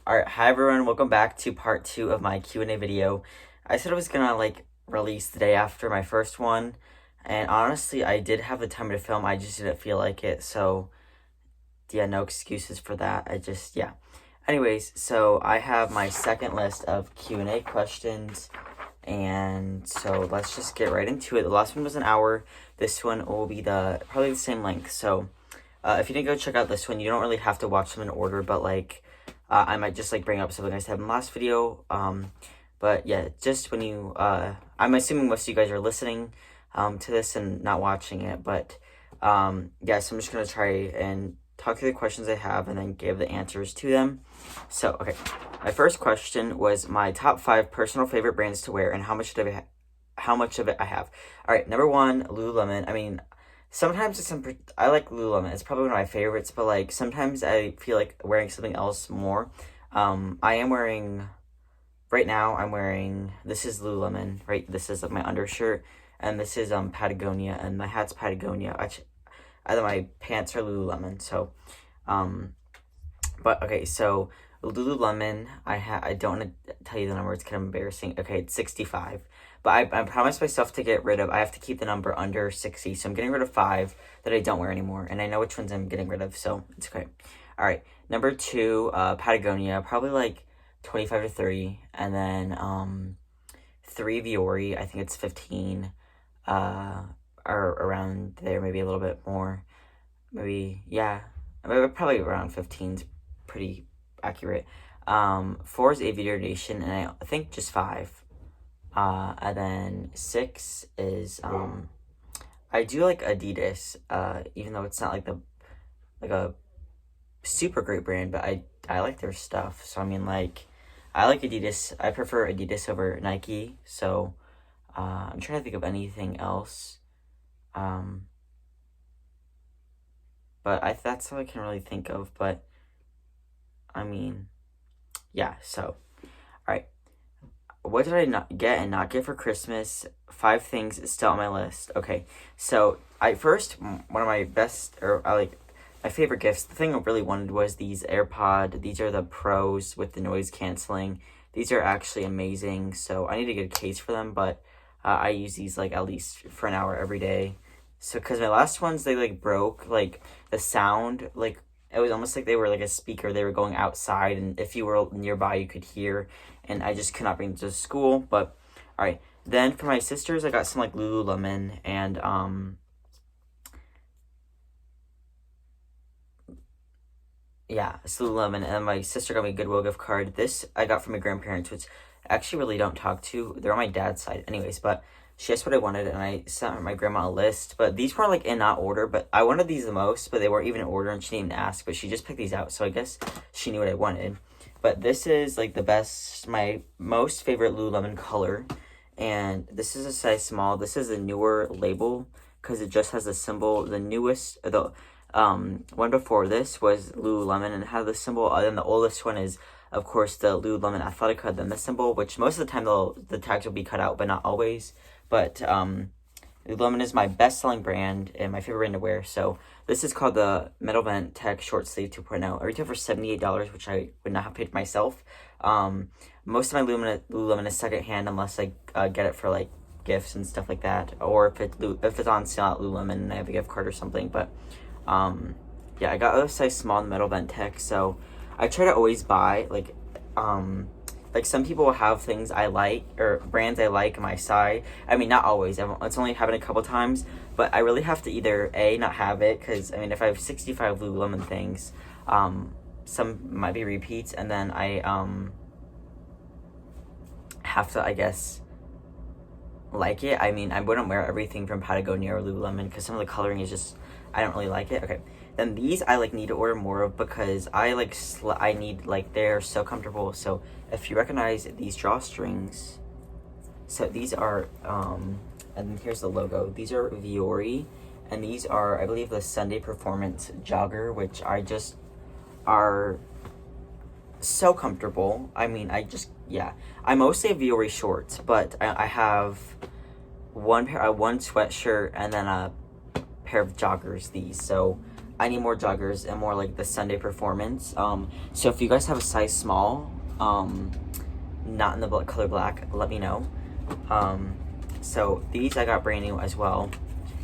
Alright, hi everyone, welcome back to part 2 of my Q&A video. I said I was gonna release the day after my first one, and honestly I did have the time to film, I just didn't feel like it, so yeah, no excuses for that. Anyways, so I have my second list of Q&A questions, and so let's just get right into it. The last one was an hour, this one will be probably the same length, so if you didn't go check out this one, you don't really have to watch them in order, but I might just bring up something I said in the last video. But yeah, just when you, I'm assuming most of you guys are listening to this and not watching it. But yeah, so I'm just going to try and talk through the questions I have and then give the answers to them. So, okay, my first question was my top 5 personal favorite brands to wear and how much of it I have. All right, number 1, Lululemon. I mean, sometimes I like Lululemon. It's probably one of my favorites, but sometimes I feel like wearing something else more. Right now I'm wearing, this is Lululemon, right? This is my undershirt, and this is Patagonia, and my hat's Patagonia. Either my pants are Lululemon. So, but okay, so Lululemon, I don't want to tell you the number, it's kind of embarrassing. Okay, it's 65. But I promised myself to get rid of, I have to keep the number under 60. So I'm getting rid of 5 that I don't wear anymore. And I know which ones I'm getting rid of, so it's okay. All right, number 2, Patagonia, probably 25 to 30. And then 3, Viore, I think it's 15. Or around there, maybe a little bit more. Maybe, yeah, probably around 15 is pretty accurate. 4 is Aviator Nation, and I think just 5. And then 6 is, I do like Adidas, even though it's not a super great brand, but I like their stuff. So, I mean, I like Adidas. I prefer Adidas over Nike. So, I'm trying to think of anything else. But that's all I can really think of. But, I mean, yeah, so, alright. What did I not get and not get for Christmas? 5 things is still on my list. Okay, so one of my best, my favorite gifts, the thing I really wanted was these AirPod. These are the Pros with the noise canceling. These are actually amazing, so I need to get a case for them, but I use these at least for an hour every day. So, because my last ones, they broke, the sound, it was almost like they were a speaker. They were going outside, and if you were nearby, you could hear, and I just could not bring them to school. But, all right. Then for my sisters, I got some Lululemon, and yeah, it's Lululemon, and then my sister got me a Goodwill gift card. This I got from my grandparents, which I actually really don't talk to. They're on my dad's side anyways, but she asked what I wanted, and I sent my grandma a list. But these weren't in that order, but I wanted these the most, but they weren't even in order, and she didn't ask, but she just picked these out, so I guess she knew what I wanted. But this is the best, my most favorite Lululemon color, and this is a size small. This is a newer label because it just has the symbol. The newest, the one before this was Lululemon and it had the symbol. Then the oldest one is, of course, the Lululemon Athletica, then the symbol, which most of the time the tags will be cut out, but not always. But Lululemon is my best-selling brand and my favorite brand to wear. So this is called the Metal Vent Tech Short Sleeve 2.0. I retail for $78, which I would not have paid myself. Most of my Lululemon is secondhand unless I get it for gifts and stuff like that, or if it's on sale at Lululemon and I have a gift card or something. But yeah, I got a size small in Metal Vent Tech, so I try to always buy some people have things I like, or brands I like in my side. I mean, not always. It's only happened a couple times, but I really have to either A, not have it, because, I mean, if I have 65 Lululemon things, some might be repeats, and then I have to, I guess, like it. I mean, I wouldn't wear everything from Patagonia or Lululemon, because some of the coloring is just, I don't really like it. Okay. Then these I need to order more of because I need they're so comfortable. So if you recognize these drawstrings, so these are and here's the logo. These are Viore, and these are, I believe, the Sunday Performance Jogger, which are so comfortable. I mean, I mostly have Viore shorts, but I have one sweatshirt and then a pair of joggers, these. So I need more joggers and more like the Sunday performance. So if you guys have a size small, not in the color black, let me know. So these I got brand new as well,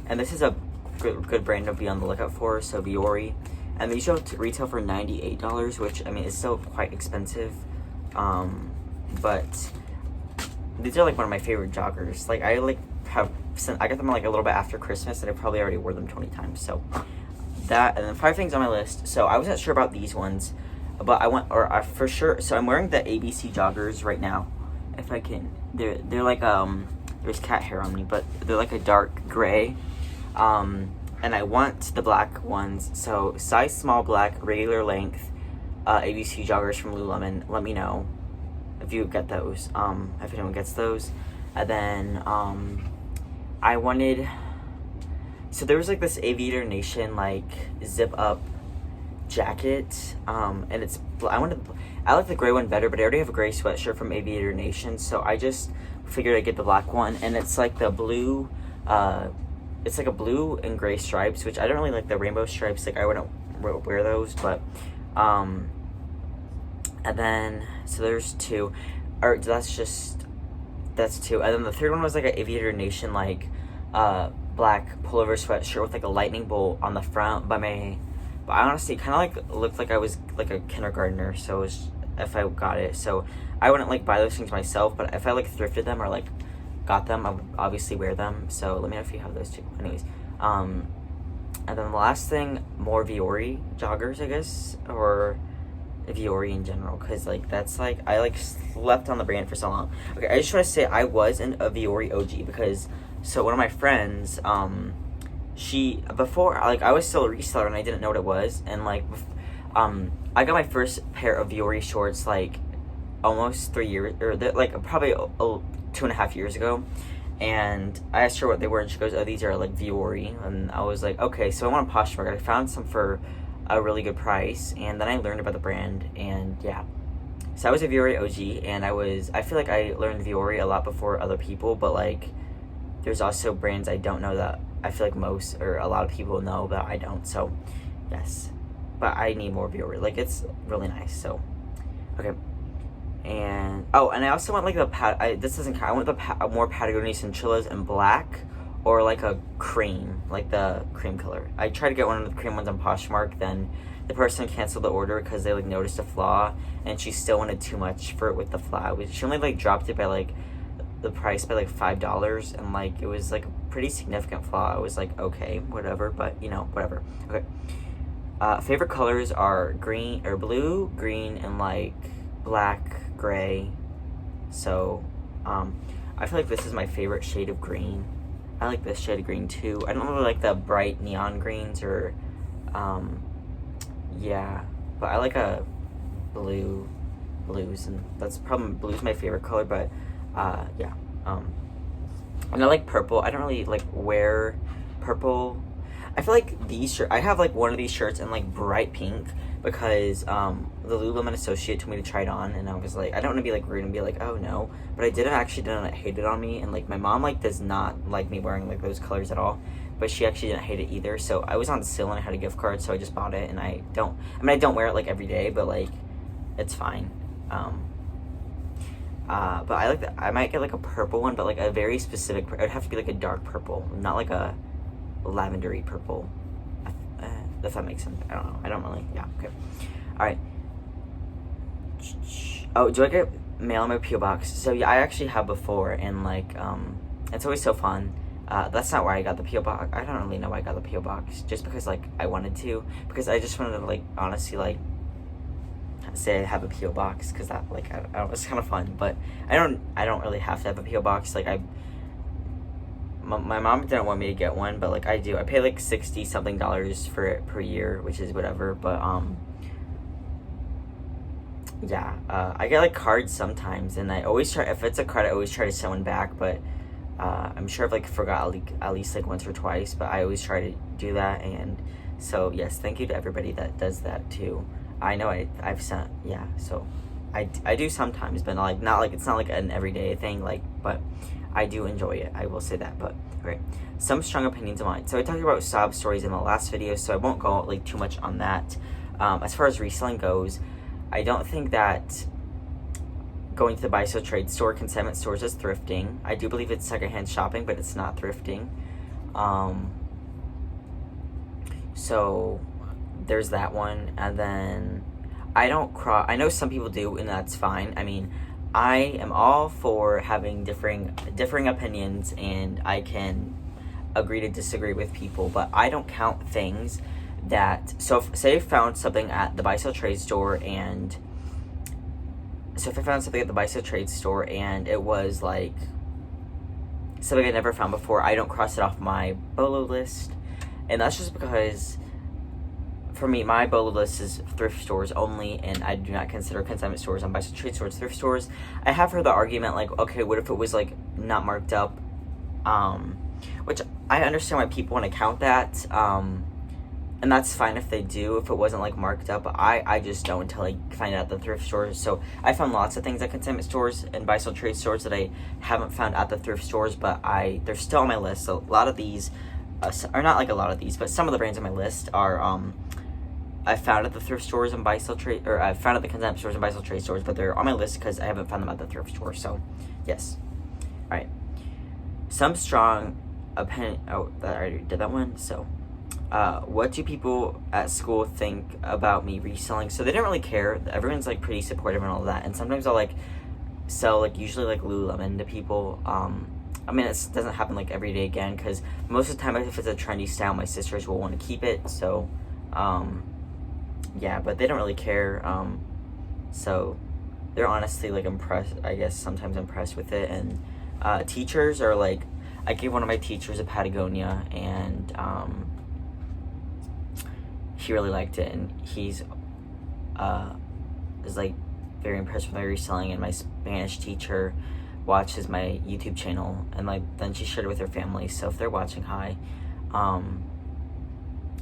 and this is a good brand to be on the lookout for. So Viore, and these retail for $98, which I mean is still quite expensive, but these are like one of my favorite joggers. Like I got them like a little bit after Christmas, and I probably already wore them 20 times. So that, and then 5 things on my list. So I wasn't sure about these ones, but I for sure. So I'm wearing the ABC joggers right now. If I can, they're like there's cat hair on me, but they're like a dark gray. And I want the black ones. So size small black, regular length, ABC joggers from Lululemon. Let me know if you get those. If anyone gets those. And then I wanted, so there was like this Aviator Nation like zip up jacket, and I like the gray one better, but I already have a gray sweatshirt from Aviator Nation, so I just figured I'd get the black one, and it's like the blue, it's like a blue and gray stripes, which I don't really like the rainbow stripes, like I wouldn't wear those, but and then so there's 2, or that's 2, and then the third one was like an Aviator Nation like black pullover sweatshirt with like a lightning bolt on the front but I honestly kind of like looked like I was like a kindergartner, so it was, if I got it, so I wouldn't like buy those things myself, but if I like thrifted them or like got them, I would obviously wear them. So let me know if you have those too. Anyways, and then the last thing, more Viore joggers, I guess, or Viore in general, because like that's like I like slept on the brand for so long. Okay, I just want to say I was a Viore OG, because so one of my friends, she, before, like I was still a reseller and I didn't know what it was, and like I got my first pair of Viore shorts like almost 3 years, or like probably 2.5 years ago, and I asked her what they were, and she goes, oh, these are like Viore, and I was like, okay. So I went on Poshmark, I found some for a really good price, and then I learned about the brand, and yeah, so I was a Viore OG, and I feel like I learned Viore a lot before other people, but like there's also brands I don't know that I feel like most or a lot of people know, but I don't. So yes, but I need more Viore, like it's really nice. So okay, and and I also want like this doesn't count, I want the more Patagonia Cinchillas in black, or like a cream, like the cream color. I tried to get one of the cream ones on Poshmark, then the person canceled the order because they like noticed a flaw, and she still wanted too much for it with the flaw. She only like dropped it by like the price by like $5, and like it was like a pretty significant flaw. I was like, okay, whatever, but you know, whatever. Okay. Favorite colors are green or blue, green, and like black, gray. So I feel like this is my favorite shade of green. I like this shade of green too. I don't really like the bright neon greens, or yeah, but I like a blues, and that's probably blue's my favorite color, but yeah, and I like purple. I don't really like wear purple. I feel like I have like one of these shirts in like bright pink, because the Lululemon associate told me to try it on, and I was like, I don't want to be like rude and be like, oh no, but I didn't hate it on me, and like my mom like does not like me wearing like those colors at all, but she actually didn't hate it either. So I was on sale and I had a gift card, so I just bought it, and I don't wear it like every day, but like it's fine. But I like that. I might get like a purple one, but like a very specific. It would have to be like a dark purple, not like a lavendery purple. If that makes sense. I don't know. I don't really. Yeah. Okay. All right. Oh, do I get mail in my PO box? So yeah, I actually have before, and like it's always so fun. That's not where I got the PO box. I don't really know why I got the PO box. Just because like I wanted to, because I just wanted to like honestly like say I have a PO box, because that like I don't know, it's kind of fun, but I don't really have to have a PO box. Like my mom didn't want me to get one, but like I do. I pay like $60 something for it per year, which is whatever. But yeah, I get like cards sometimes, and I always try, if it's a card, I always try to send one back, but I'm sure I've like forgot at least like once or twice, but I always try to do that. And so yes, thank you to everybody that does that too. I know I've sent, yeah, so I do sometimes, but like not like, it's not like an everyday thing, like, but I do enjoy it. I will say that. But okay, some strong opinions of mine. So I talked about sob stories in the last video, so I won't go like too much on that. As far as reselling goes, I don't think that going to the buy sell trade store, consignment stores is thrifting. I do believe it's secondhand shopping, but it's not thrifting. So there's that one. And then I know some people do, and that's fine. I mean, I am all for having differing opinions, and I can agree to disagree with people, but I don't count things that, so if, say I found something at the buy sell trade store, and so if I found something at the buy sell trade store and it was like something I never found before, I don't cross it off my BOLO list. And that's just because for me, my BOLO list is thrift stores only, and I do not consider consignment stores and buy sell trade stores thrift stores. I have heard the argument like, okay, what if it was like not marked up? Which I understand why people want to count that. And that's fine if they do, if it wasn't like marked up. But I just don't until I find out the thrift stores. So I found lots of things at consignment stores and buy sell trade stores that I haven't found at the thrift stores, but they're still on my list. So a lot of these, or not like a lot of these, but some of the brands on my list are I found at the thrift stores and buy sell trade, or I found at the consignment stores and buy sell trade stores, but they're on my list because I haven't found them at the thrift store. So yes, all right. Some strong opinion. Oh, I already did that one. So. What do people at school think about me reselling? So they don't really care. Everyone's like pretty supportive and all that. And sometimes I'll like sell like usually like Lululemon to people. I mean, it doesn't happen like every day again, because most of the time if it's a trendy style, my sisters will want to keep it. So yeah, but they don't really care. So they're honestly like impressed, I guess sometimes impressed with it. And teachers are like, I gave one of my teachers a Patagonia, and he really liked it, and he's is like very impressed with my reselling. And my Spanish teacher watches my YouTube channel, and like then she shared it with her family. So if they're watching, hi.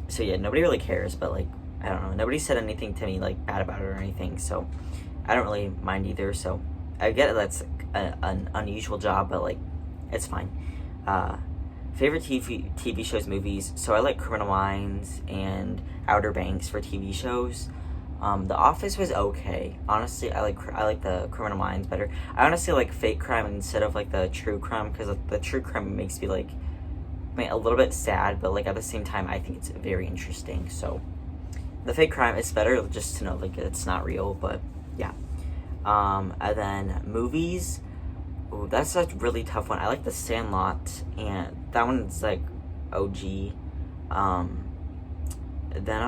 So yeah, nobody really cares, but like I don't know, nobody said anything to me like bad about it or anything, so I don't really mind either. So I get it, that's an unusual job, but like it's fine. Favorite TV shows, movies. So I like Criminal Minds and Outer Banks for TV shows. The Office was okay. Honestly, I like the Criminal Minds better. I honestly like fake crime instead of like the true crime, because the true crime makes me like, I mean, a little bit sad, but like at the same time I think it's very interesting. So the fake crime is better just to know like it's not real, but yeah. And then movies. Ooh, that's a really tough one. I like The Sandlot, and that one's like OG. Then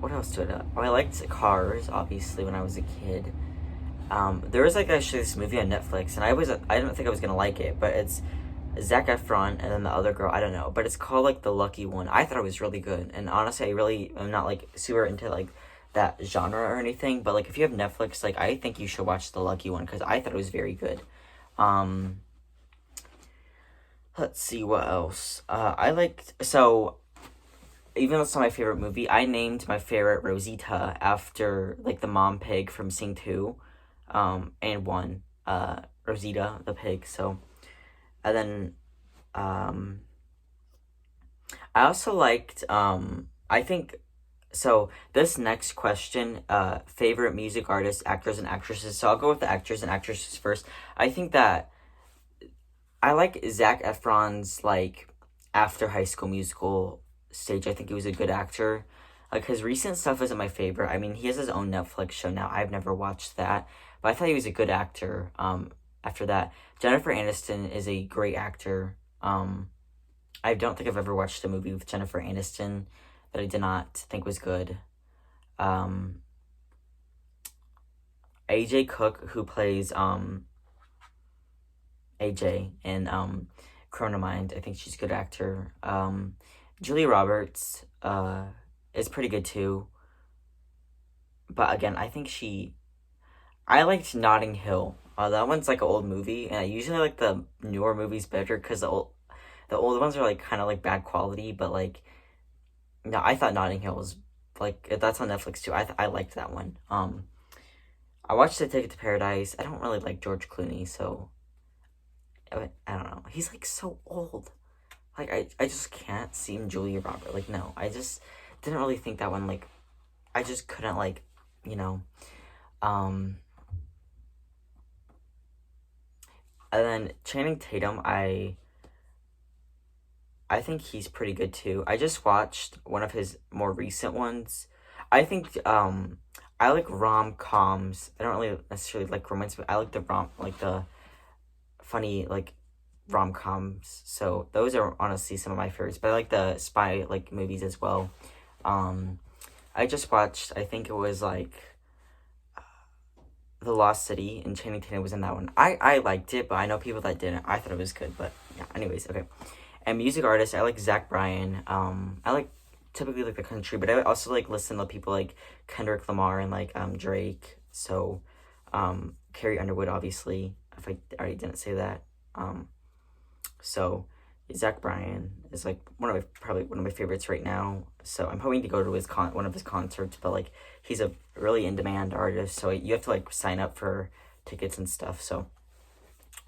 what else did I liked Cars, obviously, when I was a kid. There was like actually this movie on Netflix, and I didn't think I was gonna like it, but it's Zac Efron and then the other girl, I don't know, but it's called like The Lucky One. I thought it was really good, and honestly, I'm not like super into like that genre or anything, but like if you have Netflix, like I think you should watch The Lucky One, because I thought it was very good. Let's see what else. Even though it's not my favorite movie, I named my favorite Rosita after like the mom pig from Sing 2, and 1, Rosita the pig. So. And then, I also liked, I think, so this next question, favorite music artists, actors, and actresses. So I'll go with the actors and actresses first. I think that I like Zac Efron's, like, after High School Musical stage. I think he was a good actor. Like, his recent stuff isn't my favorite. I mean, he has his own Netflix show now. I've never watched that, but I thought he was a good actor, after that. Jennifer Aniston is a great actor. I don't think I've ever watched a movie with Jennifer Aniston that I did not think was good. AJ Cook, who plays AJ in Criminal Minds, I think she's a good actor. Julia Roberts is pretty good too. But again, I liked Notting Hill. That one's like an old movie, and I usually like the newer movies better, because the old ones are like kind of like bad quality, but like No, I thought Notting Hill was like that's on Netflix too. I liked that one. I watched The Ticket to Paradise. I don't really like George Clooney, so I don't know. He's like so old. Like I just can't see him Julia Roberts. Like no, I just didn't really think that one. Like I just couldn't like, you know. Um, and then Channing Tatum, I think he's pretty good too. I just watched one of his more recent ones. I think I like rom coms. I don't really necessarily like romance, but I like the funny like rom coms. So those are honestly some of my favorites. But I like the spy like movies as well. Um, I just watched. I think it was like The Lost City, and Channing Tatum was in that one. I liked it, but I know people that didn't. I thought it was good, but yeah. Anyways, okay. And music artists, I like Zach Bryan. I like typically like the country, but I also like listen to people like Kendrick Lamar and like Drake. So, Carrie Underwood, obviously. If I already didn't say that. So Zach Bryan is like probably one of my favorites right now. So I'm hoping to go to one of his concerts, but like he's a really in demand artist, so you have to like sign up for tickets and stuff. So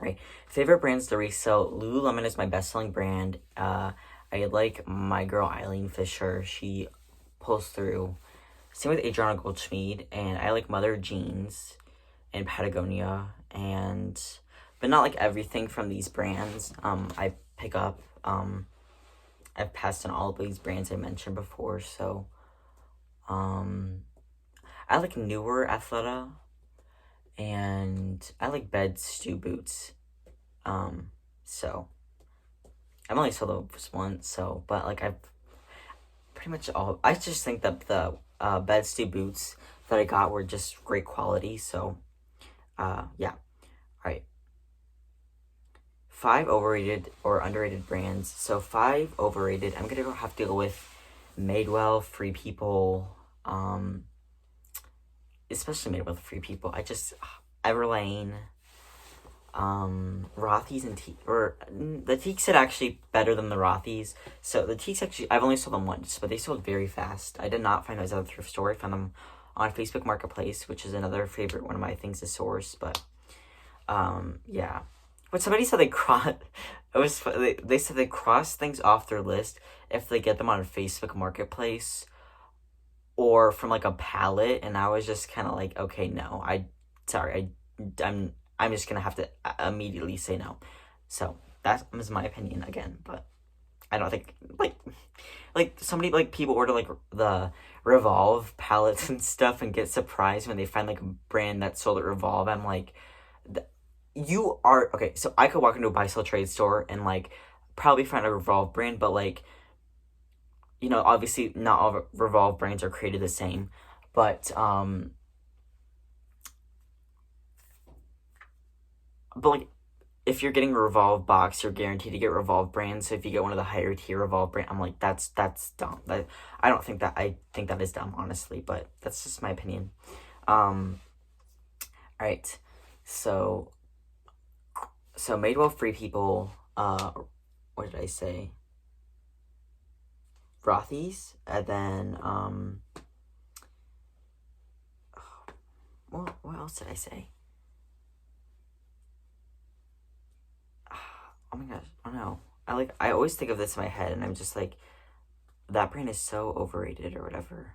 right, favorite brands to resell. Lululemon is my best selling brand. I like my girl Eileen Fisher. She pulls through. Same with Adriana Goldschmied, and I like Mother Jeans and Patagonia, and but not like everything from these brands. I pick up. I've passed on all of these brands I mentioned before, so I like newer Athleta, and I like Bed Stew boots. So I've only sold those once, so but like I've pretty much all. I just think that the Bed Stew boots that I got were just great quality. So yeah, all right. 5 overrated or underrated brands. So 5 overrated. I'm gonna have to go with Madewell, Free People, especially Madewell, Free People. Everlane, Rothy's and the Teaks are actually better than the Rothy's. So the Teaks actually, I've only sold them once, but they sold very fast. I did not find those at a thrift store. I found them on Facebook Marketplace, which is another favorite one of my things to source. But yeah. But somebody said they said they cross things off their list if they get them on a Facebook Marketplace or from like a pallet, and I was just kind of like, okay, no, I'm just gonna have to immediately say no. So that was my opinion again, but I don't think like somebody like people order like the Revolve palettes and stuff and get surprised when they find like a brand that sold at Revolve. I'm like, you are okay. So I could walk into a buy sell trade store and like probably find a Revolve brand, but like obviously not all Revolve brands are created the same, but like if you're getting a Revolve box, you're guaranteed to get Revolve brands. So if you get one of the higher tier Revolve brand, I'm like that's dumb. I think that is dumb, honestly, but that's just my opinion. All right, so Madewell, Free People, what did I say? Rothy's, and then what else did I say? Oh my gosh, oh no. I always think of this in my head and I'm just like, that brand is so overrated or whatever.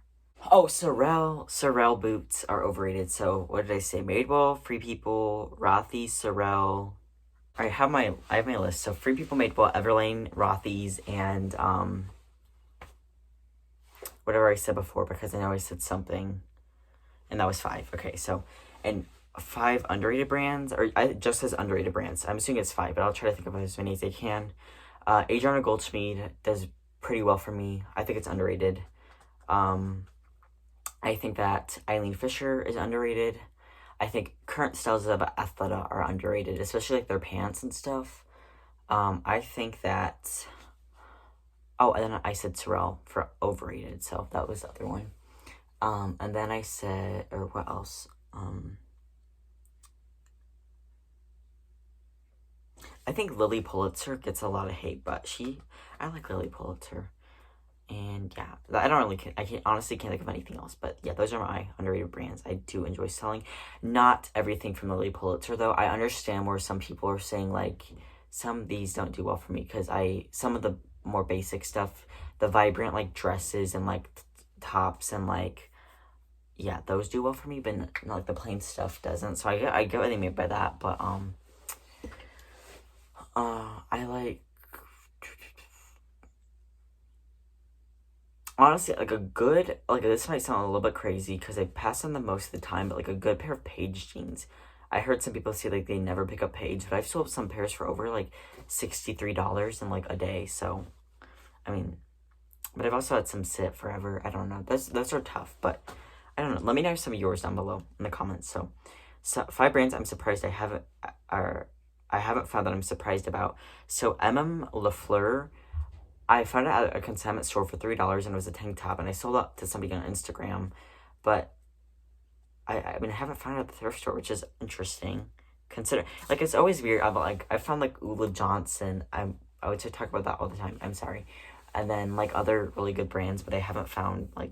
Oh, Sorel boots are overrated. So what did I say? Madewell, Free People, Rothy's, Sorel. I have my list. So Free People, Madewell, Everlane, Rothy's, and whatever I said before, because I know I said something, and that was 5. Okay, so and 5 underrated brands, or it just says underrated brands. I'm assuming it's 5, but I'll try to think of as many as I can. Adriana Goldschmied does pretty well for me. I think it's underrated. I think that Eileen Fisher is underrated. I think current styles of Athleta are underrated, especially like their pants and stuff. I think that. Oh, and then I said Sorel for overrated, so that was the other one. And then I said, or what else? I think Lily Pulitzer gets a lot of hate, but I like Lily Pulitzer. And yeah, I don't really, I can't honestly can't think of anything else. But yeah, those are my underrated brands I do enjoy selling. Not everything from Lily Pulitzer though. I understand where some people are saying like some of these don't do well for me because some of the more basic stuff, the vibrant like dresses and like tops and like yeah, those do well for me, but like the plain stuff doesn't. So I get what they mean by that, but I like honestly like a good like this might sound a little bit crazy because I pass on them most of the time, but like a good pair of Paige jeans. I heard some people say like they never pick up Paige, but I've sold some pairs for over like $63 in like a day. So I mean, but I've also had some sit forever. I don't know. Those are tough, but I don't know. Let me know some of yours down below in the comments. So 5 brands I'm surprised I haven't found that I'm surprised about. So LaFleur, I found it at a consignment store for $3 and it was a tank top, and I sold it to somebody on Instagram, but I mean I haven't found it at the thrift store, which is interesting. Consider like it's always weird. I found like Ula Johnson. I would talk about that all the time. I'm sorry, and then like other really good brands, but I haven't found like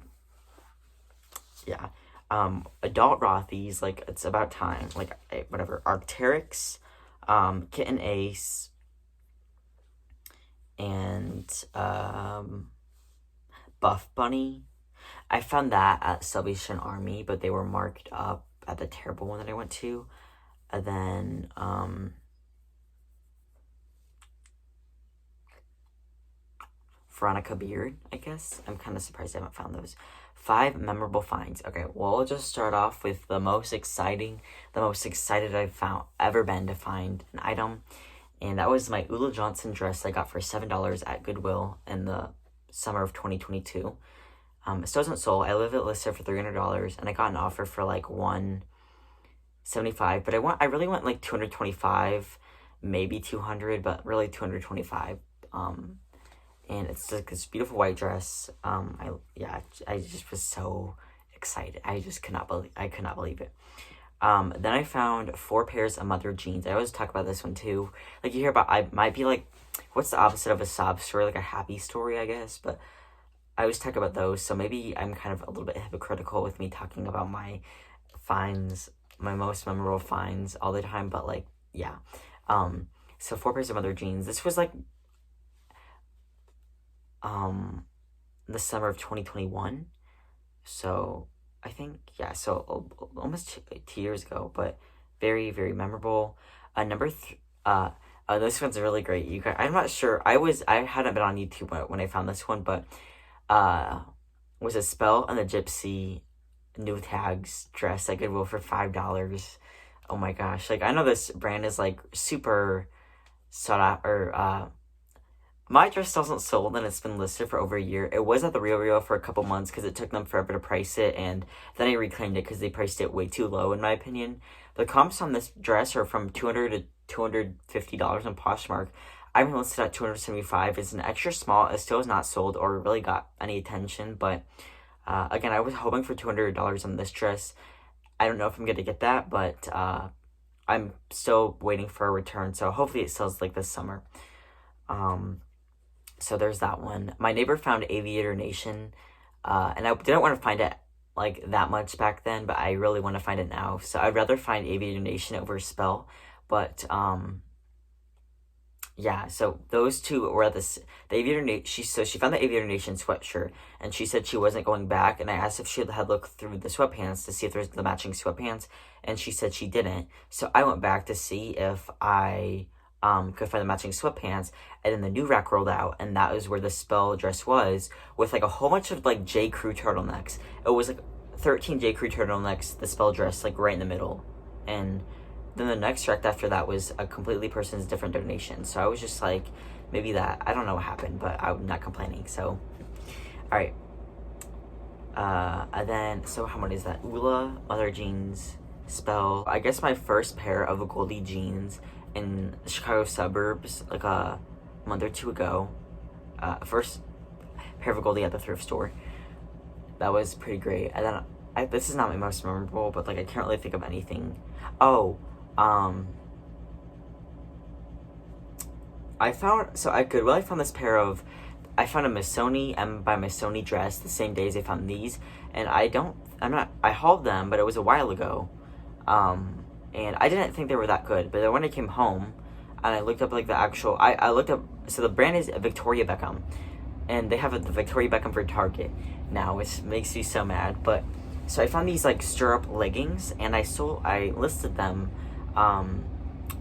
yeah. Adult Rothy's, like, it's about time. Like, whatever. Arc'teryx, Kitten Ace, and, Buff Bunny. I found that at Salvation Army, but they were marked up at the terrible one that I went to. And then, Veronica Beard, I guess. I'm kind of surprised I haven't found those. 5 memorable finds. Okay, well, we'll just start off with the most excited I've ever been to find an item. And that was my Ula Johnson dress I got for $7 at Goodwill in the summer of 2022. It still isn't sold. I live it listed for $300, and I got an offer for like $175, but I really want like $225, maybe $200, but really $225. And it's like this beautiful white dress. I just was so excited. I could not believe it. Then I found 4 pairs of mother jeans. I always talk about this one too. Like you hear about, I might be like, what's the opposite of a sob story? Like a happy story, I guess. But I always talk about those. So maybe I'm kind of a little bit hypocritical with me talking about my finds, my most memorable finds all the time. But like, yeah. So 4 pairs of mother jeans. This was like, the summer of 2021. So I think, yeah, so almost 2 years ago, but very, very memorable. This one's really great. You guys, I'm not sure. I hadn't been on YouTube when I found this one, but was a Spell and the Gypsy new tags dress at Goodwill for $5. Oh my gosh. Like, I know this brand is like super sought out, or my dress still isn't sold, and it's been listed for over a year. It was at the RealReal for a couple months because it took them forever to price it, and then I reclaimed it because they priced it way too low, in my opinion. The comps on this dress are from $200 to $250 on Poshmark. I'm listed at $275. It's an extra small. It still is not sold or really got any attention, but again, I was hoping for $200 on this dress. I don't know if I'm going to get that, but I'm still waiting for a return, so hopefully it sells like this summer. So there's that one. My neighbor found Aviator Nation, and I didn't want to find it like that much back then, but I really want to find it now. So I'd rather find Aviator Nation over Spell, but yeah. So those two were at the Aviator Nation. She found the Aviator Nation sweatshirt, and she said she wasn't going back. And I asked if she had looked through the sweatpants to see if there's the matching sweatpants, and she said she didn't. So I went back to see if I could find the matching sweatpants, and then the new rack rolled out, and that was where the Spell dress was, with like a whole bunch of like J. Crew turtlenecks. It was like 13 J. Crew turtlenecks, the Spell dress, like right in the middle. And then the next rack after that was a completely person's different donation. So I was just like, maybe that, I don't know what happened, but I'm not complaining. So, all right. And then, so how many is that? Ula, Mother Jeans, Spell. I guess my first pair of Goldie jeans in the Chicago suburbs, like a month or 2 ago. First pair of Goldie at the thrift store. That was pretty great. And then, this is not my most memorable, but like I can't really think of anything. Oh, I found, so at Goodwill, I found this pair of I found a Missoni M by Missoni dress the same day as I found these, and I hauled them, but it was a while ago, and I didn't think they were that good. But then when I came home, and I looked up like the actual, I looked up, so the brand is Victoria Beckham, and they have the Victoria Beckham for Target now, which makes me so mad. But so I found these like stirrup leggings, and I listed them.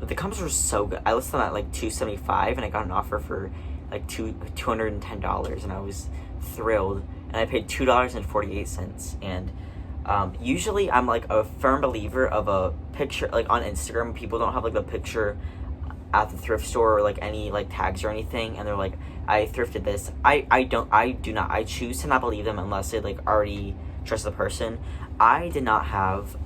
The colors were so good. I listed them at like $275, and I got an offer for like $210, and I was thrilled. And I paid $2.48. And usually I'm like a firm believer of a picture, like on Instagram, people don't have like the picture at the thrift store or like any like tags or anything, and they're like, I thrifted this. I choose to not believe them unless they like already trust the person. I did not have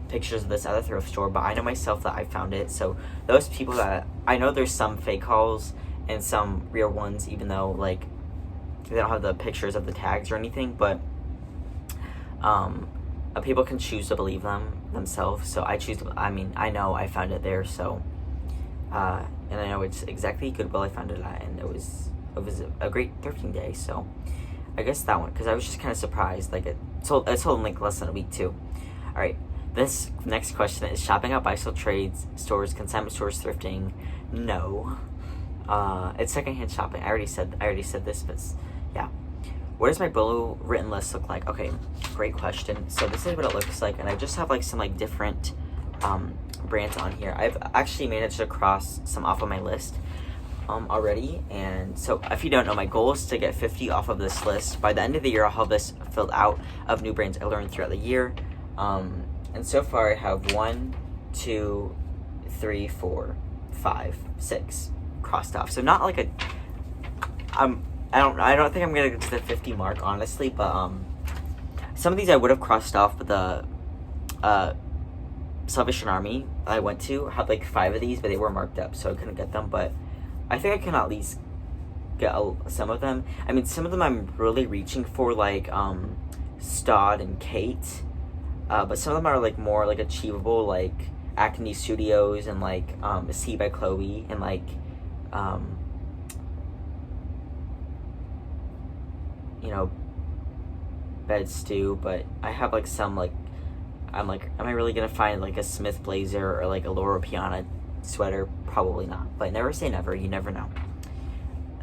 pictures of this at the thrift store, but I know myself that I found it. So those people that I know, there's some fake hauls and some real ones, even though like they don't have the pictures of the tags or anything, but people can choose to believe themselves. So I know I found it there. So and I know it's exactly Goodwill I found it at, and it was a great thrifting day. So I guess that one, because I was just kind of surprised. Like it sold in like less than a week too. All right, this next question is shopping at buy-sell trades stores, consignment stores, thrifting. No, it's secondhand shopping. I already said this, but yeah. What does my Bolo written list look like? Okay, great question. So this is what it looks like, and I just have like some like different brands on here. I've actually managed to cross some off of my list already. And so if you don't know, my goal is to get 50 off of this list. By the end of the year, I'll have this filled out of new brands I learned throughout the year. And so far I have 1, 2, 3, 4, 5, 6 crossed off. So not like I don't think I'm gonna get to the 50 mark, honestly, but some of these I would have crossed off, but the Salvation Army I went to had like 5 of these, but they were marked up, so I couldn't get them. But I think I can at least get some of them. I mean, some of them I'm really reaching for, like Stod and Kate, but some of them are like more like achievable, like Acne Studios and like C by Chloe and like Bed Stew. But I have like some like, I'm like, am I really gonna find like a Smith blazer or like a Laura Piana sweater? Probably not, but never say never. You never know.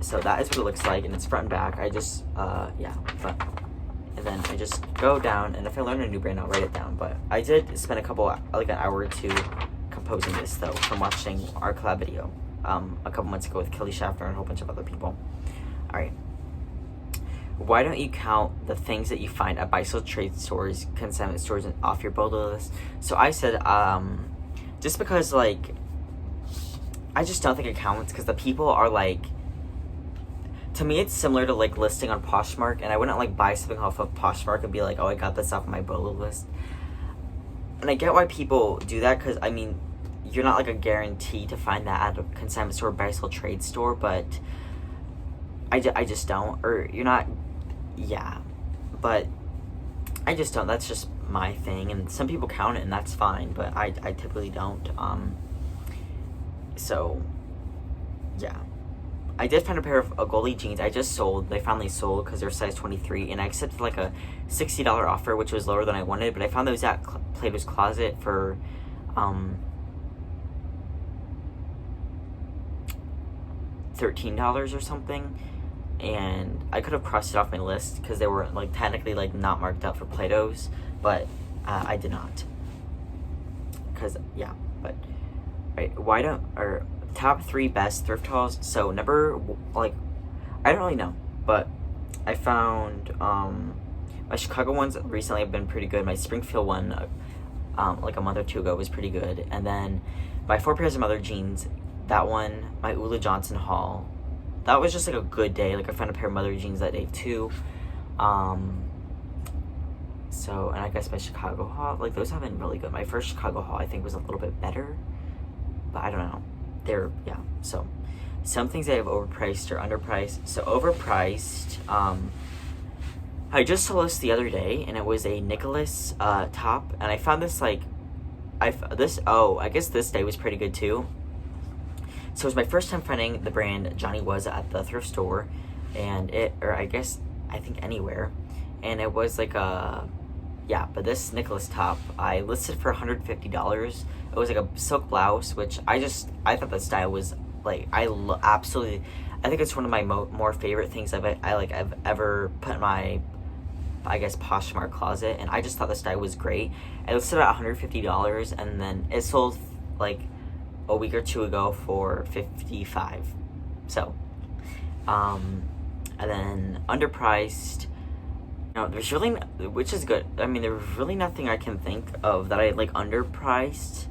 So that is what it looks like, and it's front and back. I just and then I just go down, and if I learn a new brand, I'll write it down. But I did spend an hour or two composing this though, from watching our collab video a couple months ago with Kelly Schaffner and a whole bunch of other people. All right. Why don't you count the things that you find at buy-sell trade stores, consignment stores, and off your Bolo list? So I said, just because, like, I just don't think it counts, because the people are, like, to me, it's similar to, like, listing on Poshmark, and I wouldn't, like, buy something off of Poshmark and be like, oh, I got this off my Bolo list. And I get why people do that, because, I mean, you're not, like, a guarantee to find that at a consignment store, buy-sell trade store, but I just don't, or you're not. Yeah, but I just don't. That's just my thing, and some people count it, and that's fine, but I typically don't. So yeah, I did find a pair of Goldie jeans. I just sold. They finally sold because they're size 23, and I accepted like a $60 offer, which was lower than I wanted. But I found those at Plato's Closet for $13 or something. And I could have crossed it off my list because they were like technically like not marked up for Plato's, but I did not. Because yeah, but right, or top 3 best thrift hauls. So I don't really know, but I found my Chicago ones recently have been pretty good. My Springfield one like a month or two ago was pretty good, and then my 4 pairs of mother jeans, that one, my Ula Johnson haul. That was just like a good day. Like I found a pair of mother jeans that day too. So, and I guess my Chicago haul, like those have been really good. My first Chicago haul I think was a little bit better, but I don't know. So some things I have overpriced or underpriced. So overpriced, I just saw this the other day, and it was a Nicholas top, and I found this like, I guess this day was pretty good too. So it was my first time finding the brand Johnny Was at the thrift store. and I think anywhere, and it was like but this Nicholas top I listed for $150. It was like a silk blouse, which I thought the style was like absolutely. I think it's one of my more favorite things I've ever put in my, I guess, Poshmark closet, and I just thought the style was great. I listed at $150, and then it sold like a week or two ago for $55. So, and then underpriced. No, there's really, which is good. I mean, there's really nothing I can think of that I like underpriced,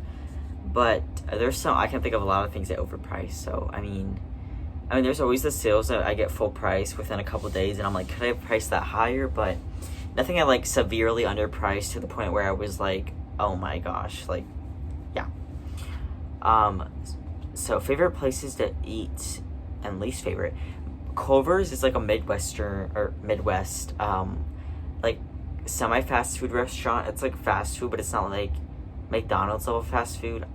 but there's some I can think of a lot of things that overpriced. So I mean, there's always the sales that I get full price within a couple days, and I'm like, could I have priced that higher? But nothing I like severely underpriced to the point where I was like, oh my gosh, like, yeah. So favorite places to eat and least favorite. Culver's is like a Midwest, like semi fast food restaurant. It's like fast food, but it's not like McDonald's level fast food.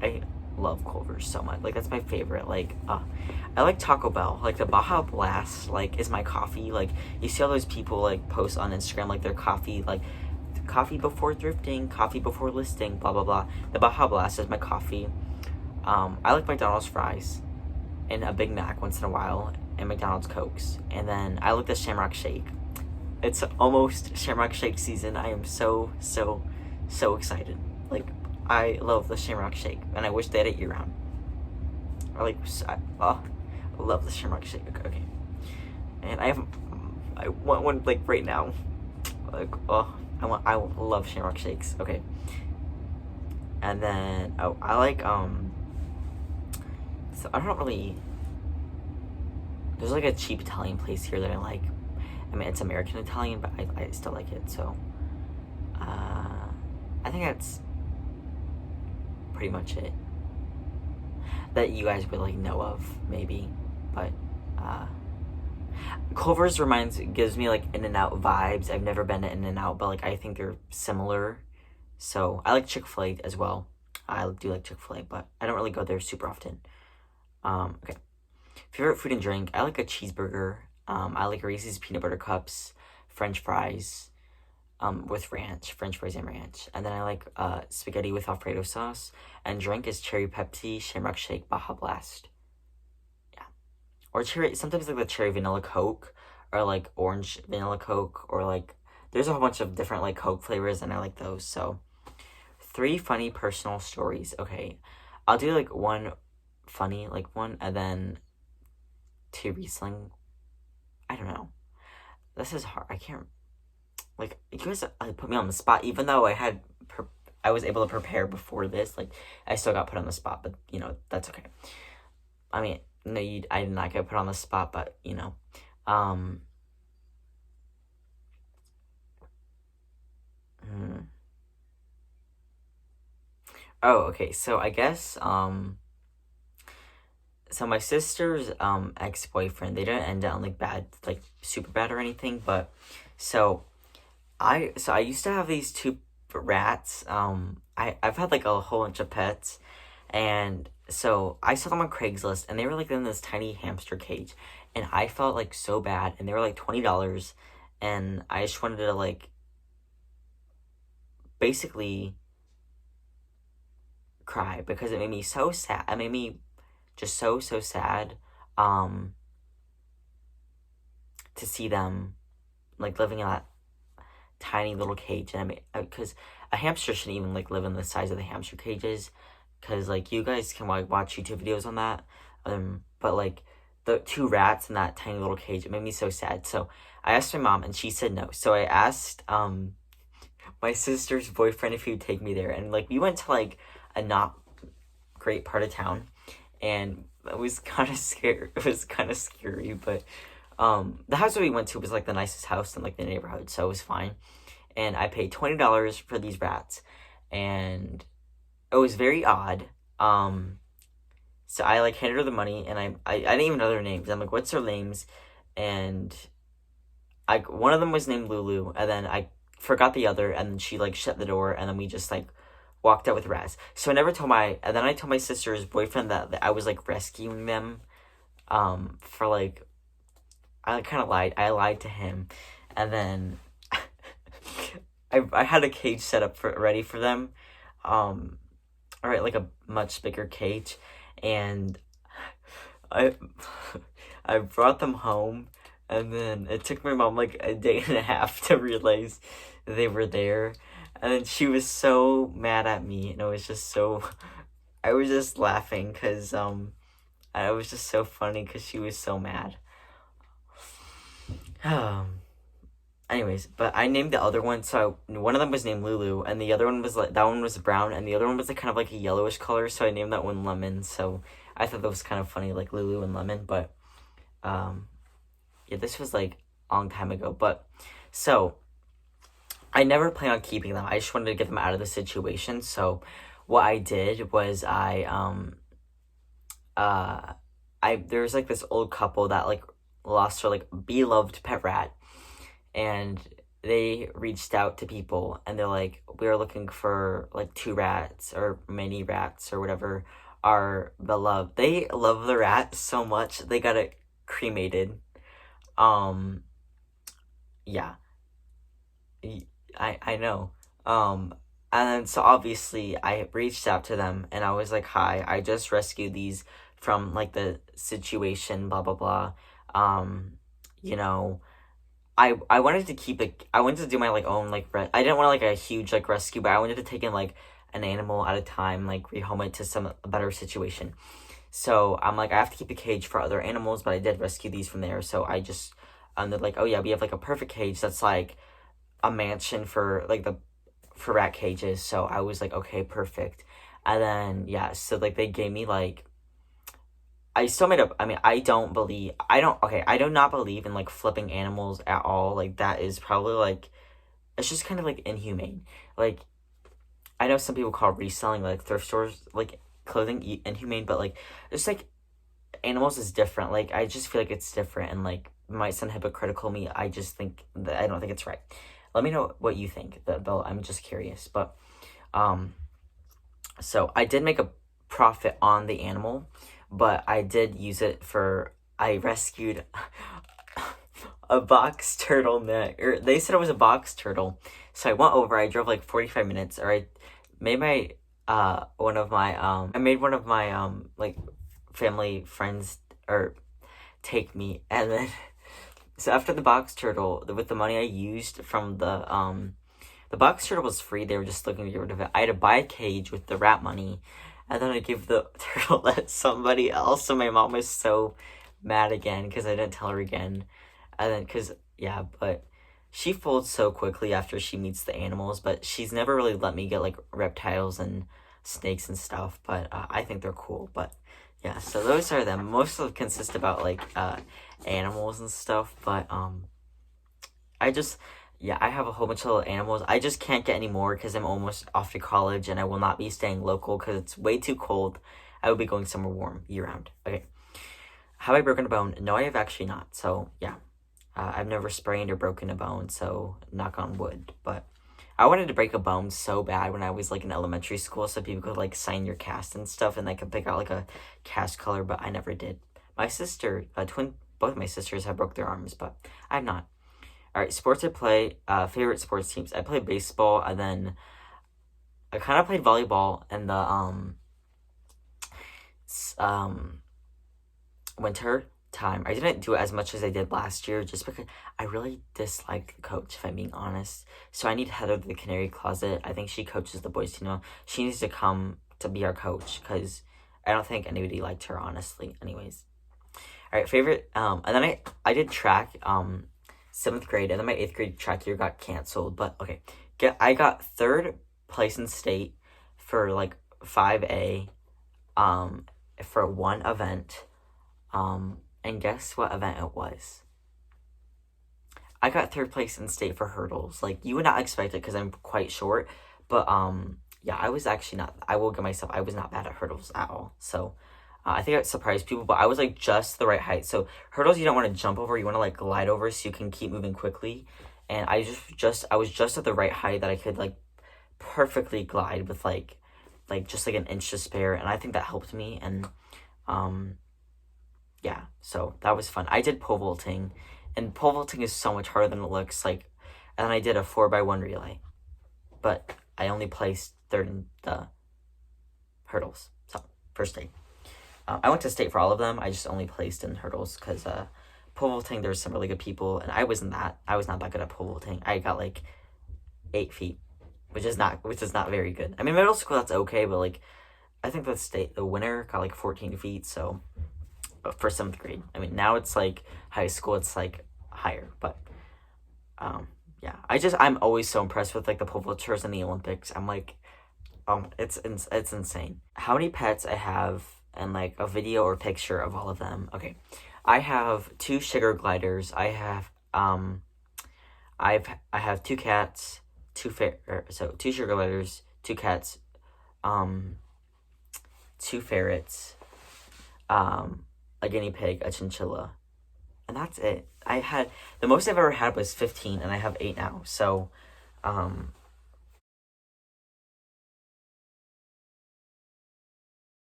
I love Culver's so much. Like, that's my favorite. Like, I like Taco Bell. Like, the Baja Blast, like, is my coffee. Like, you see all those people, like, post on Instagram, like, their coffee, like, coffee before thrifting, coffee before listing, blah, blah, blah. The Baja Blast is my coffee. I like McDonald's fries and a Big Mac once in a while, and McDonald's Cokes. And then I like the Shamrock Shake. It's almost Shamrock Shake season. I am so excited. Like, I love the Shamrock Shake, and I wish they had it year round. I love the Shamrock Shake. Okay, and I want one like right now. Like, I love Shamrock Shakes. Okay, and then I like So I don't really. There's like a cheap Italian place here that I like. I mean, it's American Italian, but I still like it. So, I think that's pretty much it that you guys would like know of, maybe. But Culver's gives me like In-N-Out vibes. I've never been to In-N-Out, but like I think they're similar. So I like Chick-fil-A as well. I do like Chick-fil-A, but I don't really go there super often. Okay. Favorite food and drink. I like a cheeseburger. I like Reese's peanut butter cups, French fries, with ranch, French fries and ranch. And then I like spaghetti with Alfredo sauce. And drink is cherry Pepsi, Shamrock Shake, Baja Blast. Yeah. Or sometimes like the cherry vanilla Coke, or like orange vanilla Coke, or like, there's a whole bunch of different like Coke flavors, and I like those. So, 3 funny personal stories. Okay. I'll do like one funny, like one, and then 2 recently. I don't know. This is hard. I can't. Like, you guys put me on the spot, even though I was able to prepare before this. Like, I still got put on the spot, but that's okay. I mean, no, I did not get put on the spot, but Oh, okay. So I guess so my sister's ex-boyfriend, they didn't end up like bad, like super bad or anything, but so I used to have these 2 rats. I've had like a whole bunch of pets, and so I saw them on Craigslist, and they were like in this tiny hamster cage, and I felt like so bad, and they were like $20, and I just wanted to like basically cry because it made me so sad. It made me just so sad to see them like living in that tiny little cage. And I mean, because a hamster shouldn't even like live in the size of the hamster cages, because like you guys can like watch YouTube videos on that, but like the 2 rats in that tiny little cage, it made me so sad. So I asked my mom, and she said no. So I asked my sister's boyfriend if he would take me there, and like we went to like a not great part of town, and it was kind of scary. It was kind of scary, but the house that we went to was like the nicest house in like the neighborhood, so it was fine. And I paid $20 for these rats, and it was very odd. So I like handed her the money, and I didn't even know their names. I'm like, what's their names? And one of them was named Lulu, and then I forgot the other, and then she like shut the door, and then we just like walked out with rats. So I told my sister's boyfriend that I was like rescuing them for like I kind of lied. I lied to him, and then I had a cage set up ready for them, all right, like a much bigger cage, and I I brought them home, and then it took my mom like a day and a half to realize they were there, and then she was so mad at me, and it was just so I was just laughing because it was just so funny because she was so mad. Anyways, but I named the other one, so one of them was named Lulu, and the other one was like, that one was brown, and the other one was like kind of like a yellowish color, so I named that one Lemon. So I thought that was kind of funny, like Lulu and Lemon. But yeah, this was like a long time ago. But so I never plan on keeping them. I just wanted to get them out of the situation. So what I did was there's like this old couple that like lost their like beloved pet rat, and they reached out to people, and they're like, we are looking for like 2 rats or mini rats or whatever are beloved. They love the rat so much they got it cremated. Yeah, I know. And then so obviously I reached out to them, and I was like, hi, I just rescued these from like the situation, blah blah blah. You know, I wanted to keep it. I wanted to do my like own like I didn't want like a huge like rescue, but I wanted to take in like an animal at a time, like rehome it to some better situation. So I'm like, I have to keep a cage for other animals, but I did rescue these from there. So I just they're like, oh yeah, we have like a perfect cage that's like a mansion for like the for rat cages. So I was like, okay, perfect. And then yeah, so like they gave me like I still made up. I mean, I don't believe. I don't. Okay, I do not believe in like flipping animals at all. Like that is probably like it's just kind of like inhumane. Like I know some people call reselling like thrift stores like clothing inhumane, but like just like animals is different. Like I just feel like it's different, and like it might sound hypocritical. Me, I just think that I don't think it's right. Let me know what you think. Though I'm just curious, but so I did make a profit on the animal, but I did use it for I rescued a box turtleneck, or they said it was a box turtle. So I went over, I drove like 45 minutes, or I made my I made one of my like family friends or take me, and then so after the box turtle, with the money I used from the box turtle was free. They were just looking to get rid of it. I had to buy a cage with the rat money, and then I give the turtle to somebody else. So my mom was so mad again because I didn't tell her again. And then, but she folds so quickly after she meets the animals. But she's never really let me get like reptiles and snakes and stuff. But I think they're cool. But yeah, so those are them. Most of them consist about like animals and stuff. But I have a whole bunch of little animals. I just can't get any more because I'm almost off to college, and I will not be staying local because it's way too cold. I will be going somewhere warm year round. Okay. Have I broken a bone? No, I have actually not. So, yeah. I've never sprained or broken a bone, so knock on wood. But I wanted to break a bone so bad when I was, like, in elementary school so people could, like, sign your cast and stuff, and they could pick out, like, a cast color, but I never did. My sister, both my sisters have broke their arms, but I have not. All right, sports I play, favorite sports teams. I play baseball, and then I kind of played volleyball in the winter time. I didn't do it as much as I did last year, just because I really disliked the coach, if I'm being honest. So I need Heather, the Canary Closet. I think she coaches the boys team now. She needs to come to be our coach, because I don't think anybody liked her, honestly. Anyways. All right, favorite, and then I did track, 7th grade, and then my 8th grade track year got canceled. But okay, I got 3rd place in state for like 5A, for one event, and guess what event it was? I got 3rd place in state for hurdles. Like, you would not expect it because I'm quite short, but yeah, I was actually not. I will give myself. I was not bad at hurdles at all. So. I think it surprised people, but I was like just the right height. So hurdles you don't want to jump over, you want to like glide over so you can keep moving quickly. And I was just at the right height that I could like perfectly glide with like just like an inch to spare, and I think that helped me. And yeah, so that was fun. I did pole vaulting, and pole vaulting is so much harder than it looks. Like, and then I did a 4x1 relay, but I only placed third in the hurdles. So first state. I went to state for all of them. I just only placed in hurdles because pole vaulting, there's some really good people, and I was not that good at pole vaulting. I got like 8 feet, which is not very good. I mean, middle school that's okay, but like I think the winner got like 14 feet. So for 7th grade. I mean, now it's like high school, it's like higher, but yeah. I'm always so impressed with like the pole vaulters in the Olympics. I'm like, it's insane how many pets I have, and like a video or picture of all of them. Okay, I have 2 sugar gliders. I have I have 2 cats, 2 2 sugar gliders, 2 cats, 2 ferrets, a guinea pig, a chinchilla, and that's it. The most I've ever had was 15, and I have 8 now. So,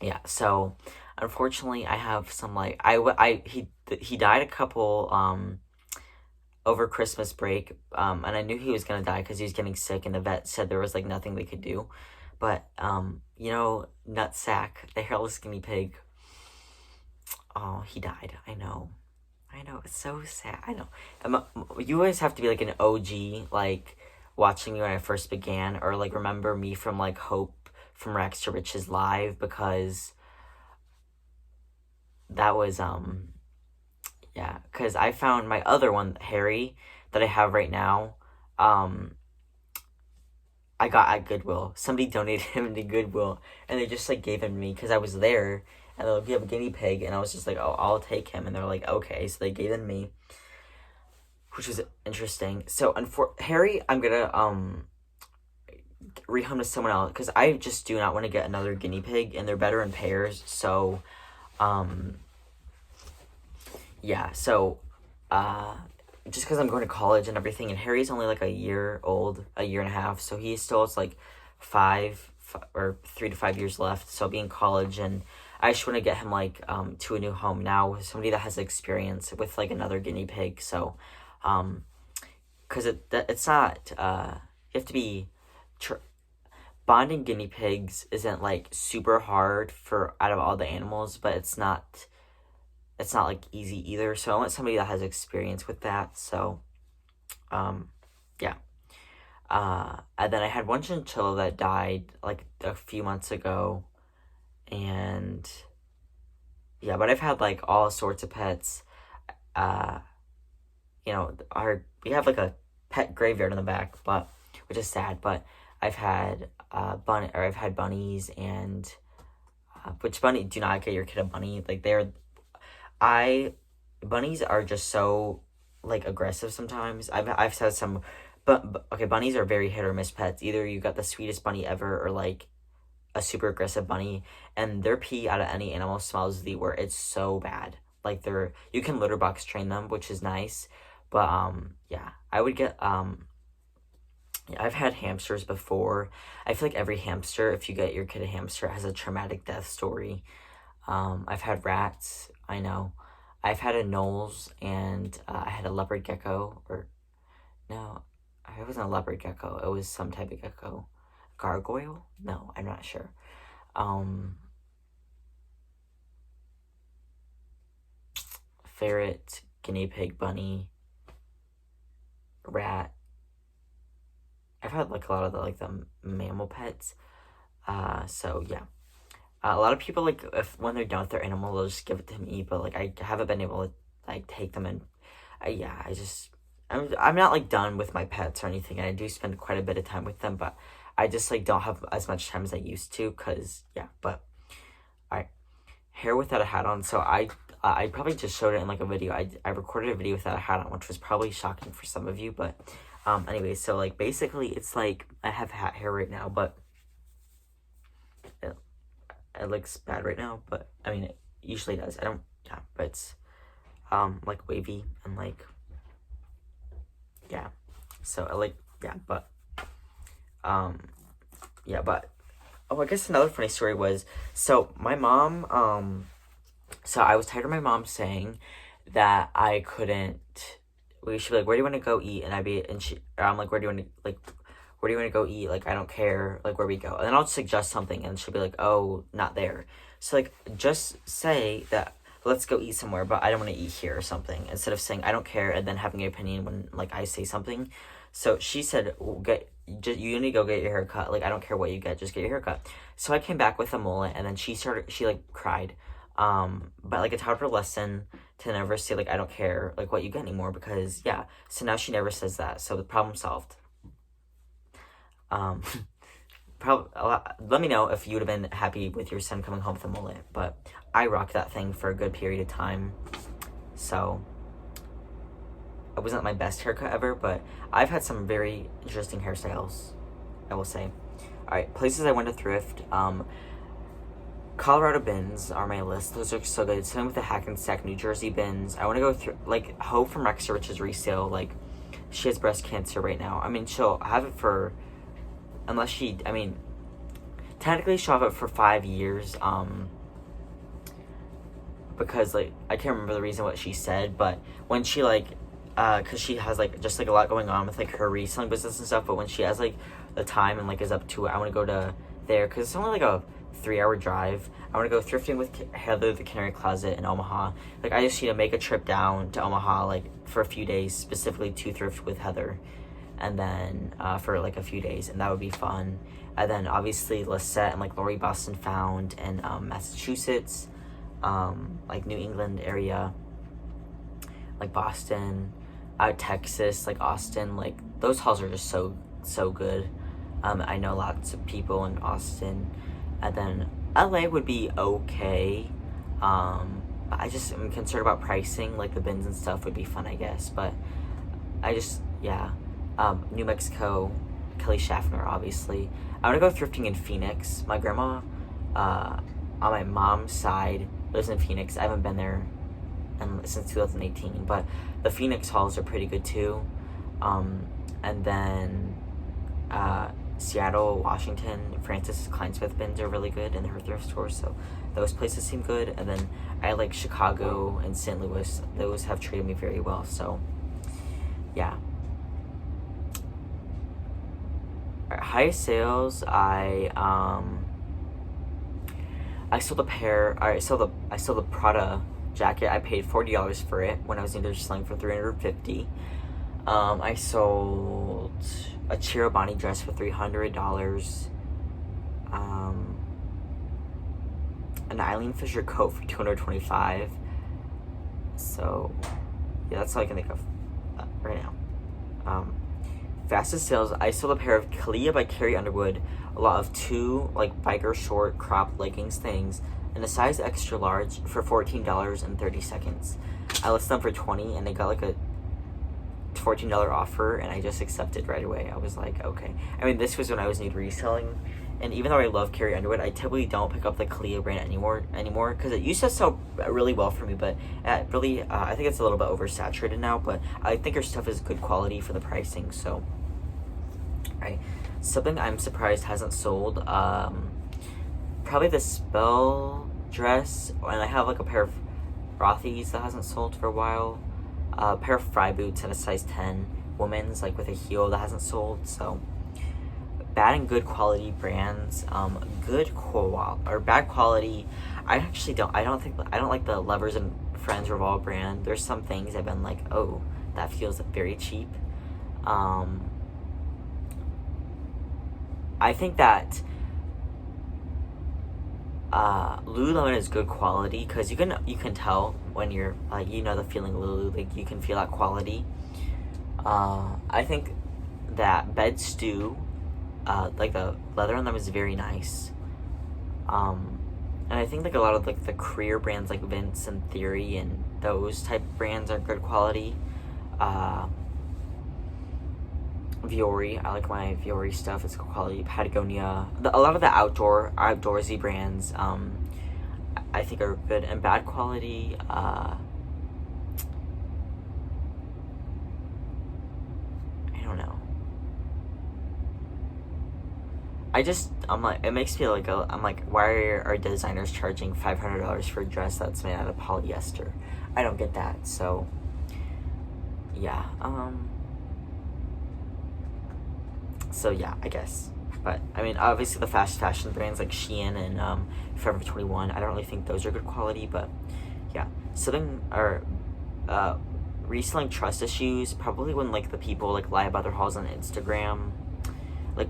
yeah. So, unfortunately, I have some like he died a couple over Christmas break, and I knew he was gonna die because he was getting sick, and the vet said there was like nothing they could do. But Nutsack, the hairless guinea pig. Oh, he died. I know. It's so sad. I know. You always have to be like an OG, like watching me when I first began, or like remember me from like Hope from Rags to Riches Live, because that was yeah, because I found my other one, Harry, that I have right now. I got at Goodwill. Somebody donated him to Goodwill, and they just like gave him to me because I was there, and they're like, "You have a guinea pig," and I was just like, "Oh, I'll take him," and they're like, "Okay," so they gave him to me, which was interesting. So, Harry, I'm gonna rehome to someone else because I just do not want to get another guinea pig, and they're better in pairs. So, um, yeah. So, just because I'm going to college and everything, and Harry's only like a year old, a year and a half, so he still has like 3 to 5 years left. So I'll be in college, and I just want to get him like to a new home now with somebody that has experience with like another guinea pig. So, because it's not you have to be bonding guinea pigs isn't like super hard for out of all the animals, but it's not like easy either. So I want somebody that has experience with that. So, yeah. And then I had one chinchilla that died like a few months ago, and yeah, but I've had like all sorts of pets. Uh, we have like a pet graveyard in the back, but which is sad. But I've had I've had bunnies, and which bunny do not get your kid a bunny, like bunnies are just so like aggressive sometimes. I've said some, but okay, bunnies are very hit or miss pets. Either you got the sweetest bunny ever, or like a super aggressive bunny, and their pee out of any animal smells the worst. It's so bad. Like you can litter box train them, which is nice, but yeah, I would get yeah, I've had hamsters before. I feel like every hamster, if you get your kid a hamster, has a traumatic death story. I've had rats. I know. I've had a Knowles, and I had a leopard gecko, or no, it wasn't a leopard gecko. It was some type of gecko. Gargoyle? No, I'm not sure. Ferret, guinea pig, bunny, rat. I've had like a lot of the mammal pets. So yeah. A lot of people, like, if when they're done with their animal, they'll just give it to me, but, like, I haven't been able to, like, take them and, yeah, I'm not, like, done with my pets or anything, and I do spend quite a bit of time with them, but I just, like, don't have as much time as I used to, because, yeah, but, alright, hair without a hat on. So I probably just showed it in, like, a video. I recorded a video without a hat on, which was probably shocking for some of you, but, anyway, so, like, basically, it's, like, I have hat hair right now, but it looks bad right now, but, I mean, it usually does. I don't, yeah, but it's, like, wavy, and, like, yeah, so, I like, yeah, but, yeah, but, oh, I guess another funny story was, so, my mom, so I was tired of my mom saying that I couldn't, we should be like, where do you want to go eat? And I'm like, where do you want to go eat? Like, I don't care, like, where we go. And then I'll suggest something, and she'll be like, oh, not there. So, like, just say that, let's go eat somewhere, but I don't want to eat here or something, instead of saying, I don't care, and then having an opinion when, like, I say something. So, she said, you need to go get your hair cut. Like, I don't care what you get, just get your hair cut. So, I came back with a mullet, and then she, like, cried. But, like, I taught her a lesson to never say, like, I don't care, like, what you get anymore, because, yeah. So, now she never says that, so the problem solved. Let me know if you would have been happy with your son coming home with a mullet, but I rocked that thing for a good period of time, so it wasn't my best haircut ever, but I've had some very interesting hairstyles, I will say. Alright, places I went to thrift, Colorado bins are my list. Those are so good. Same with the Hackensack, New Jersey bins. I want to go through, like, Hope from Rexer, which is resale, like, she has breast cancer right now. I mean, she'll have it for, technically she'll have it for 5 years, because, like, I can't remember the reason what she said, but when she, like, because she has, like, just, like, a lot going on with, like, her reselling business and stuff, but when she has, like, the time and, like, is up to it, I want to go to there, because it's only, like, a 3-hour drive. I want to go thrifting with Heather, the Canary Closet in Omaha. Like, I just need to make a trip down to Omaha, like, for a few days, specifically to thrift with Heather, and then, for, like, a few days, and that would be fun. And then, obviously, Lisette and, like, Lori Boston Found in, Massachusetts, like, New England area, like, Boston, Texas, like, Austin, like, those hauls are just so good. I know lots of people in Austin. And then LA would be okay. I just am concerned about pricing, like the bins and stuff would be fun, I guess. But New Mexico, Kelly Schaffner, obviously. I want to go thrifting in Phoenix. My grandma, on my mom's side, lives in Phoenix. I haven't been there since 2018, but the Phoenix hauls are pretty good too. And then Seattle, Washington, Francis Klein Smith bins are really good in her thrift store, so those places seem good. And then I like Chicago and St. Louis. Those have treated me very well, so yeah. Highest sales, I sold I sold the Prada jacket. I paid $40 for it when I was either selling for $350. I sold a Chirobani dress for $300. An Eileen Fisher coat for $225. So, yeah, that's all I can think of right now. Fastest sales, I sold a pair of Kalia by Carrie Underwood, a lot of 2 like biker short crop leggings things, in a size extra large for $14.30. I listed them for $20, and they got like a $14 offer, and I just accepted right away. I was like, okay. I mean, this was when I was new to reselling, and even though I love Carrie Underwood, I typically don't pick up the Kalia brand anymore, because it used to sell really well for me, but I think it's a little bit oversaturated now, but I think her stuff is good quality for the pricing, so, right. Something I'm surprised hasn't sold, probably the Spell dress, and I have like a pair of Rothy's that hasn't sold for a while, a pair of Fry boots in a size 10 women's, like with a heel, that hasn't sold. So bad and good quality brands, bad quality, I don't like the Lovers and Friends Revolve brand. There's some things I've been like, oh, that feels very cheap. I think that Lululemon is good quality because you can tell when you're like, the feeling of Lulu, like you can feel that quality. I think that bed stew, like the leather on them is very nice. And I think like a lot of like the career brands like Vince and Theory and those type of brands are good quality. Viore, I like my Viore stuff. It's good quality. Patagonia, a lot of the outdoorsy brands, I think are good. And bad quality, I don't know. I'm like, it makes me like, I'm like, why are designers charging $500 for a dress that's made out of polyester? I don't get that. So, yeah, I guess. But, I mean, obviously the fast fashion brands like Shein and, Forever 21, I don't really think those are good quality, but, yeah. Reselling trust issues, probably when, like, the people, like, lie about their hauls on Instagram. Like,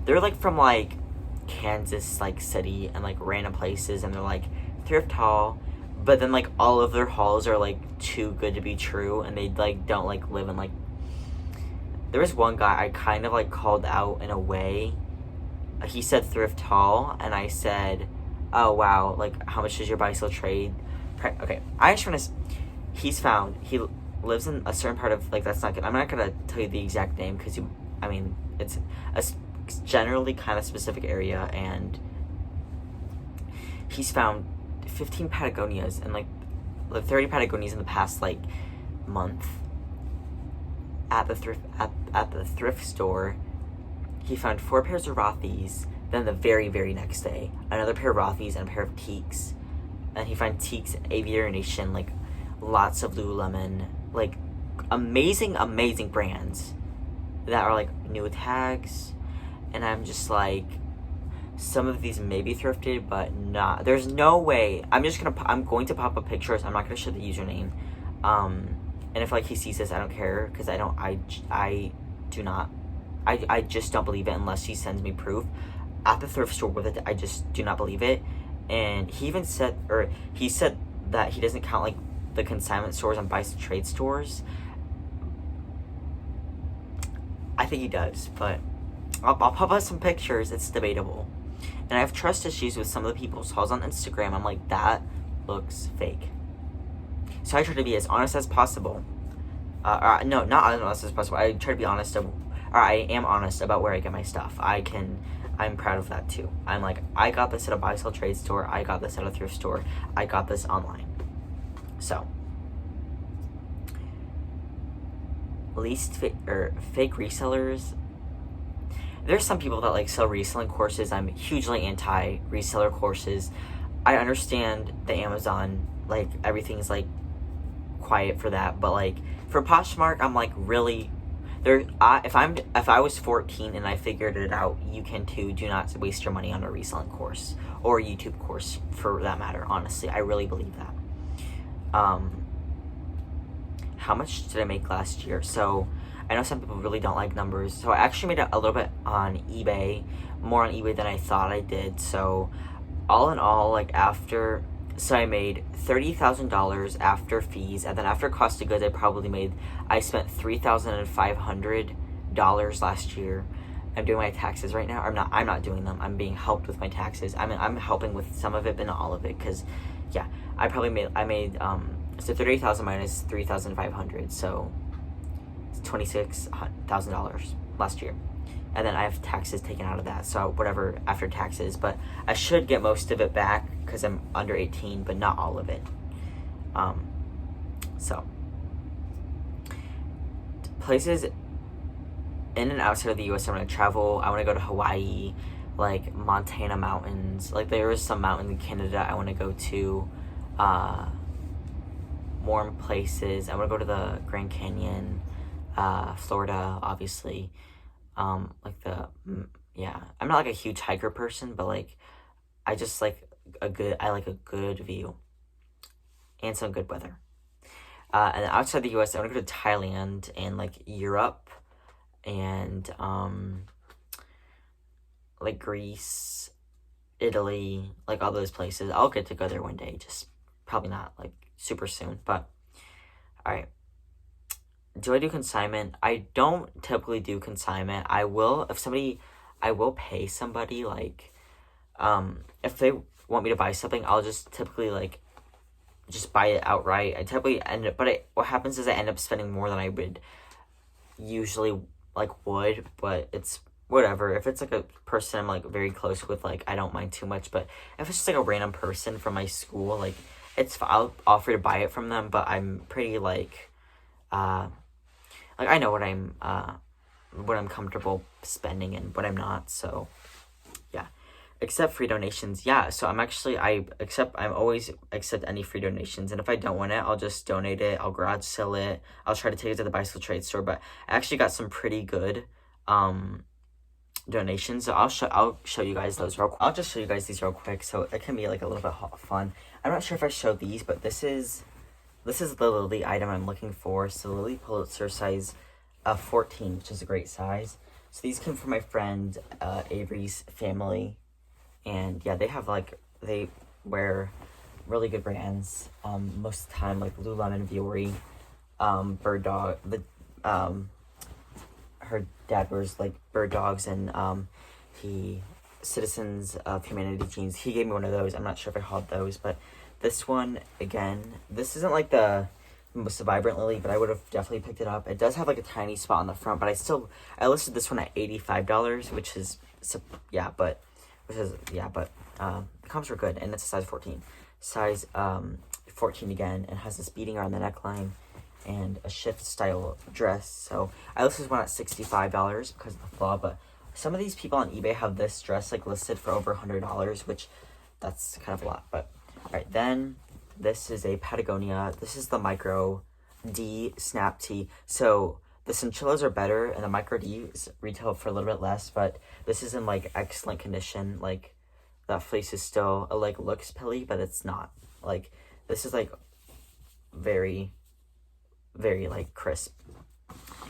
they're, like, from, like, Kansas, like, city and, like, random places, and they're, like, thrift haul, but then, like, all of their hauls are, like, too good to be true, and they, like, don't, like, live in, like... There was one guy I kind of, like, called out in a way. He said thrift haul, and I said, oh, wow, like, how much does your buy-sell trade? Okay, I just want to... He lives in a certain part of, like, that's not good. I'm not going to tell you the exact name, because, it's a generally kind of specific area, and he's found 15 Patagonias and, like 30 Patagonias in the past, like, month. At the thrift store, he found 4 pairs of Rothy's. Then the very, very next day, another pair of Rothy's and a pair of Teaks. And he found Teaks, Aviator Nation, like lots of Lululemon, like amazing brands that are like new tags. And I'm just like, some of these may be thrifted, but not. There's no way. I'm going to pop up pictures. I'm not gonna show the username. And if like he sees this, I don't care, because I just don't believe it unless he sends me proof. At the thrift store with it, I just do not believe it. And he said that he doesn't count like the consignment stores and buy trade stores. I think he does, but I'll pop up some pictures. It's debatable. And I have trust issues with some of the people's hauls on Instagram. I'm like, that looks fake. So I try to be as honest as possible. No, not as honest as possible. I try to be honest, I am honest about where I get my stuff. I'm proud of that too. I'm like, I got this at a buy-sell trade store. I got this at a thrift store. I got this online. So, fake resellers. There's some people that like sell reselling courses. I'm hugely anti reseller courses. I understand the Amazon, like everything's like quiet for that, but like for Poshmark, I'm like, really, if I was 14 and I figured it out, you can too. Do not waste your money on a reselling course or a YouTube course for that matter. Honestly, I really believe that. How much did I make last year? So I know some people really don't like numbers, so I actually made a little bit on eBay, more on eBay than I thought I did. So all in all, like so I made $30,000 after fees, and then after cost of goods, I spent $3,500 last year. I'm doing my taxes right now. I'm not doing them. I'm being helped with my taxes. I'm helping with some of it, but not all of it, because, yeah, I made so 30,000 minus 3,500, so it's $26,000 last year. And then I have taxes taken out of that, so whatever after taxes. But I should get most of it back because I'm under 18, but not all of it. So places in and outside of the U.S. I want to travel. I want to go to Hawaii, like Montana mountains. Like there is some mountain in Canada I want to go to. Warm places. I want to go to the Grand Canyon, Florida, obviously. I'm not like a huge hiker person, but like I just like a good view and some good weather. And outside the US, I want to go to Thailand and like Europe and like Greece, Italy, like all those places. I'll get to go there one day, just probably not like super soon. But all right. Do I do consignment? I don't typically do consignment. I will I will pay somebody like, if they want me to buy something, I'll just typically like just buy it outright. I typically end up, what happens is I end up spending more than I would usually like would, but it's whatever. If it's like a person I'm like very close with, like I don't mind too much. But if it's just like a random person from my school, like I'll offer to buy it from them. But I'm pretty like I know what I'm comfortable spending and what I'm not. So yeah, accept free donations. Yeah, so I'm always accept any free donations, and if I don't want it, I'll just donate it. I'll garage sell it. I'll try to take it to the bicycle trade store. But I actually got some pretty good donations. So I'll show you guys those I'll just show you guys these real quick, so it can be like a little bit fun. I'm not sure if I show these, but this is the Lily item I'm looking for. So Lily Pulitzer size 14, which is a great size. So these came from my friend Avery's family. And yeah, they wear really good brands most of the time, like Lululemon, Vuori, Bird Dog. Her dad wears like Bird Dogs, and Citizens of Humanity jeans. He gave me one of those. I'm not sure if I hauled those, but this one, again, this isn't like the most vibrant Lily, but I would have definitely picked it up. It does have like a tiny spot on the front, but I listed this one at $85, which is, the comps were good, and it's a size 14. Size 14 again, and has this beading around the neckline and a shift style dress. So I listed this one at $65 because of the flaw, but some of these people on eBay have this dress like listed for over $100, which that's kind of a lot. But all right, then this is a Patagonia. This is the Micro D Snap Tee. So the chinchillas are better, and the Micro D's retail for a little bit less, but this is in like excellent condition. Like that fleece is still like looks pilly, but it's not. Like this is like very, very like crisp.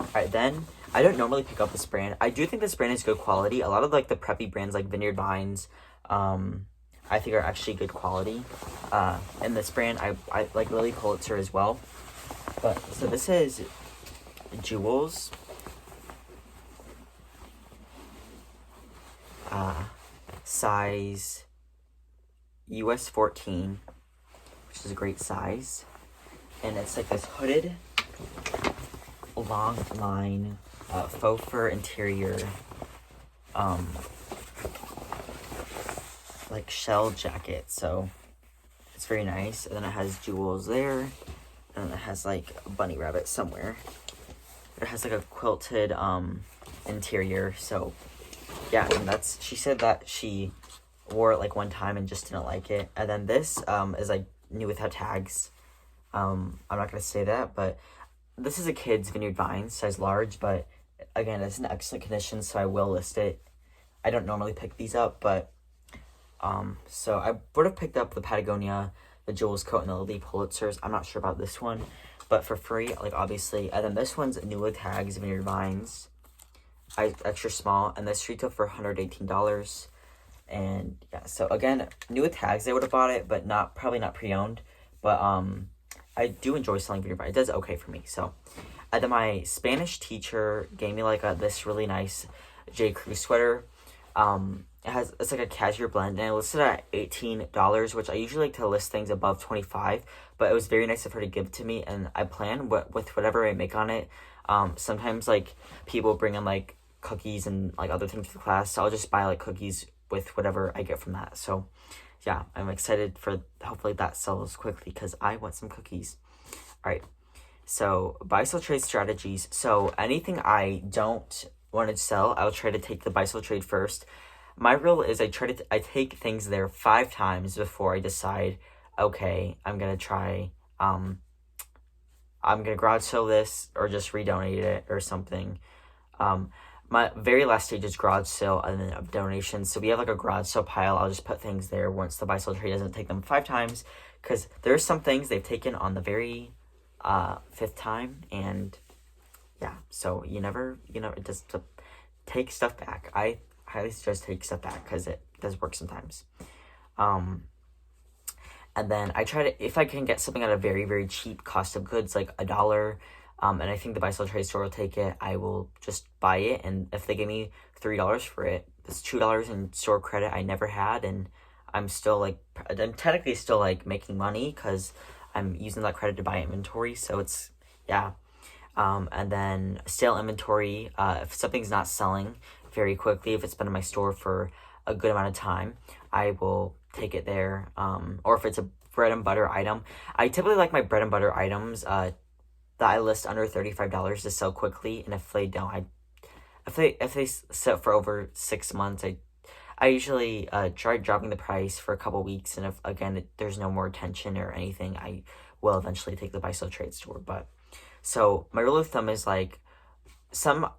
All right, then I don't normally pick up this brand. I do think this brand is good quality. A lot of like the preppy brands like Vineyard Vines, I think are actually good quality. And this brand, I like Lily Pulitzer as well. But so this is Jewels. Size US 14, which is a great size. And it's like this hooded, long line, faux fur interior, like shell jacket. So it's very nice. And then it has jewels there, and it has like a bunny rabbit somewhere. It has like a quilted interior. So yeah, and she said that she wore it like one time and just didn't like it. And then this is like new without tags. I'm not gonna say that, but this is a kid's Vineyard Vines, size large, but again, it's in excellent condition, so I will list it. I don't normally pick these up, but so I would have picked up the Patagonia, the Jules coat, and the Lily Pulitzers. I'm not sure about this one, but for free, like obviously. And then this one's new with tags, Vineyard Vines, extra small, and this retail for $118. And yeah, so again, new with tags, I would have bought it, but probably not pre-owned. But I do enjoy selling Vineyard Vines. It does okay for me. So then my Spanish teacher gave me like this really nice J. Crew sweater. It's like a cashmere blend, and I listed it at $18, which I usually like to list things above $25, but it was very nice of her to give to me, and I plan with whatever I make on it. Sometimes like people bring in like cookies and like other things to the class, so I'll just buy like cookies with whatever I get from that. So yeah, I'm excited for hopefully that sells quickly because I want some cookies. All right, so buy sell trade strategies. So anything I don't want to sell, I'll try to take the buy sell trade first. My rule is I take things there 5 times before I decide, okay, I'm gonna try, I'm gonna garage sell this or just redonate it or something. My very last stage is garage sale and then donations. So we have like a garage sale pile. I'll just put things there once the buy sell trade doesn't take them 5 times, because there are some things they've taken on the very 5th time, and yeah, so you never just take stuff back. I highly suggest take a step back because it does work sometimes. And then I try to, if I can get something at a very, very cheap cost of goods, like $1, and I think the buy sell trade store will take it, I will just buy it. And if they give me $3 for it, it's $2 in store credit I never had, and I'm technically still like making money because I'm using that credit to buy inventory. So it's, yeah. And then sale inventory, if something's not selling very quickly, if it's been in my store for a good amount of time, I will take it there. Or if it's a bread and butter item, I typically like my bread and butter items that I list under $35 to sell quickly. And if they don't, if they sit for over 6 months, I usually try dropping the price for a couple weeks, and if again there's no more attention or anything, I will eventually take the buy sell trade store. But so my rule of thumb is like,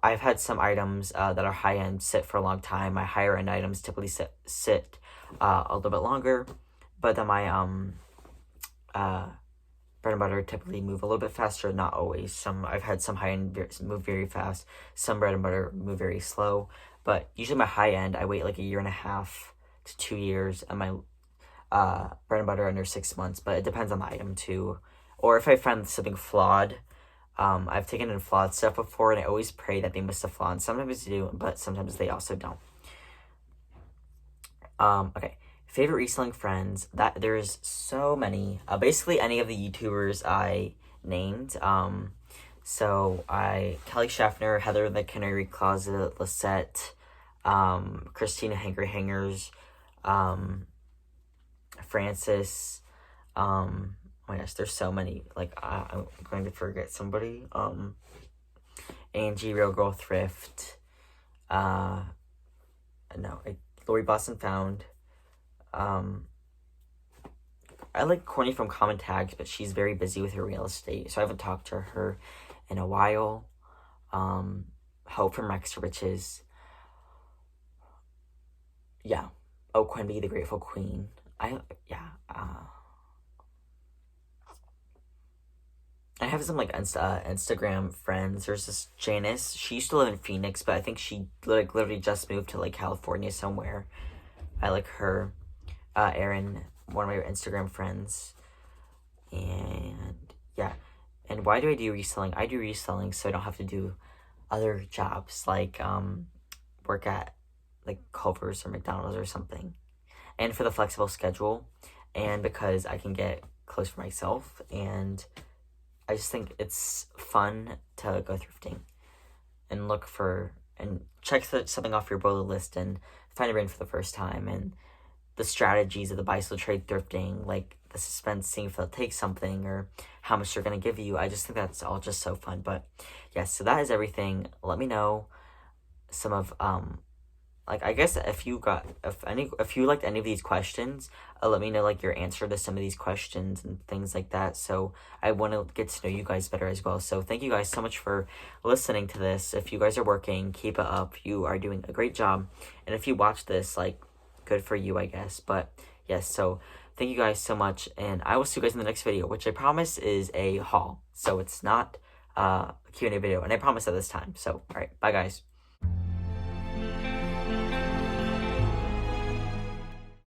I've had some items that are high end sit for a long time. My higher end items typically sit a little bit longer, but then my bread and butter typically move a little bit faster. Not always. I've had some high end move very fast. Some bread and butter move very slow. But usually my high end, I wait like 1.5 to 2 years, and my bread and butter under 6 months. But it depends on the item too, or if I find something flawed. I've taken in flawed stuff before, and I always pray that they miss a flaw, and sometimes they do, but sometimes they also don't. Okay, favorite reselling friends. That there's so many. Basically any of the YouTubers I named. So Kelly Schaffner, Heather in the Canary Closet, Lisette, Christina Hangry Hangers, Francis, oh my gosh, there's so many. Like, I'm going to forget somebody. Angie, Real Girl Thrift. Lori Boston Found. I like Courtney from Common Tags, but she's very busy with her real estate, so I haven't talked to her in a while. Hope from Rex to Riches. Yeah. Oh, Quimby, the Grateful Queen. I have some like Instagram friends. There's this Janice. She used to live in Phoenix, but I think she like literally just moved to like California somewhere. I like her. Erin, one of my Instagram friends. And yeah. And why do I do reselling? I do reselling so I don't have to do other jobs like work at like Culver's or McDonald's or something. And for the flexible schedule, and because I can get clothes for myself, and I just think it's fun to go thrifting and look for and check something off your bullet list and find a brand for the first time, and the strategies of the buy sell trade thrifting, like the suspense, seeing if they'll take something or how much they're going to give you. I just think that's all just so fun. But yes, so that is everything. Let me know some of like, I guess if you liked any of these questions, let me know like your answer to some of these questions and things like that. So I want to get to know you guys better as well. So thank you guys so much for listening to this. If you guys are working, keep it up. You are doing a great job. And if you watch this, like, good for you, I guess. But yes, so thank you guys so much. And I will see you guys in the next video, which I promise is a haul. So it's not a Q&A video. And I promise that this time. So, all right. Bye, guys.